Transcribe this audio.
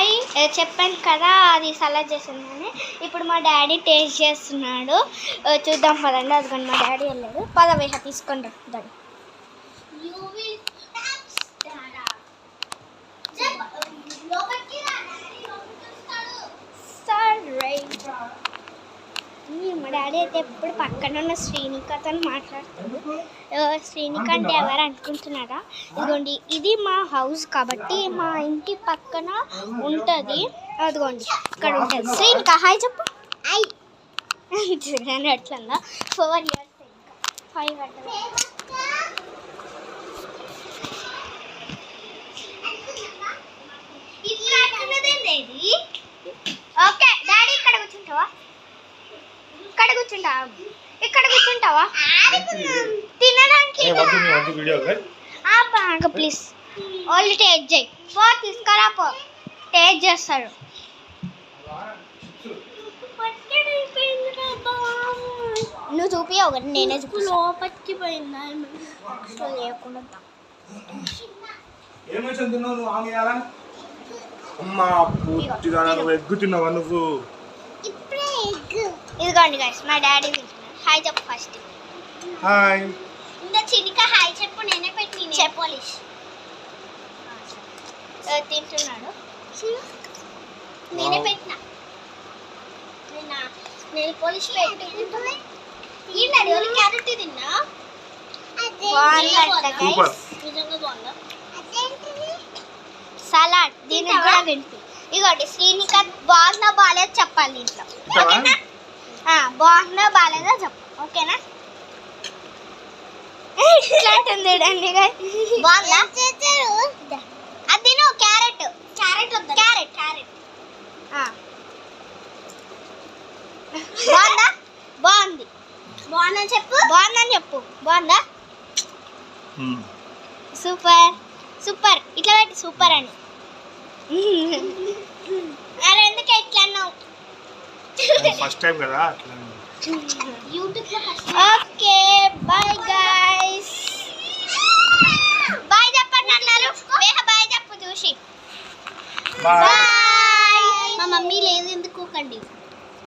Bye చెప్పాను కదా అది సలాడ్ చేసిందని. ఇప్పుడు మా డాడీ టేస్ట్ చేస్తున్నాడు, చూద్దాం పదండి. అదిగోండి మా డాడీ వెళ్ళాడు. పదవేహ తీసుకొని దాన్ని. మా డాడీ అయితే ఎప్పుడు పక్కన ఉన్న శ్రీనికతో మాట్లాడతాడు. శ్రీనిక అంటే ఎవరు అనుకుంటున్నారా? ఇదిగోండి ఇది మా హౌస్ కాబట్టి మా ఇంటి పక్కన ఉంటుంది. అదిగోండి ఇక్కడ ఉంటుంది శ్రీనిక. హాయ్ చెప్పు. చూడండి ఎట్లా 4 years ఇంకా 5 అంటే ఓకే డాడీ ఇక్కడ కూర్చుంటావా? ఇక్కడ కూర్చుంటావా తినడానికి? ప్లీజ్ ఓన్లీ టేస్ట్ చేయి. తీసుకురా పో, టేస్ట్ చేస్తాడు. నువ్వు చూపియావు కదా, నేనే చూపి. లోపలికి పోయిందా లేకుండా ఇదిగోండి గైస్ మా డాడీ తింటున్నాడు. హాయ్ చెప్పు ఫస్ట్. హాయ్. ఇంకా చినిక హాయ్ చెప్పు. నేనే పెట్టి చెప్పాలిష్ తింటున్నాడు. నేనే పెట్టినా, నేను పోలిష్ పెట్టి క్యారెట్ తిన్నా. సలాడ్ దీని కూడా వింటు. ఇగోటి శ్రీనిక బాగుందా బాగాలేదో చెప్పాలి దీంట్లో. ఓకేనా? బాగుందా బాగాలేదో చెప్పు. ఓకేనా? ఇట్లాంటుంది బాగుందా? అది నువ్వు క్యారెట్ బాగుందా? బాగుందని చెప్పు. బాగుందా? సూపర్ ఇట్లా పెట్టి సూపర్ అని. అరే ఎందుకు ఎట్లా అన్నావు? ఫస్ట్ టైం కదా అట్లా. Okay bye guys. బాయ్ చెప్పండి అన్నారు. బాయ్ చెప్పు చూసి. బాయ్.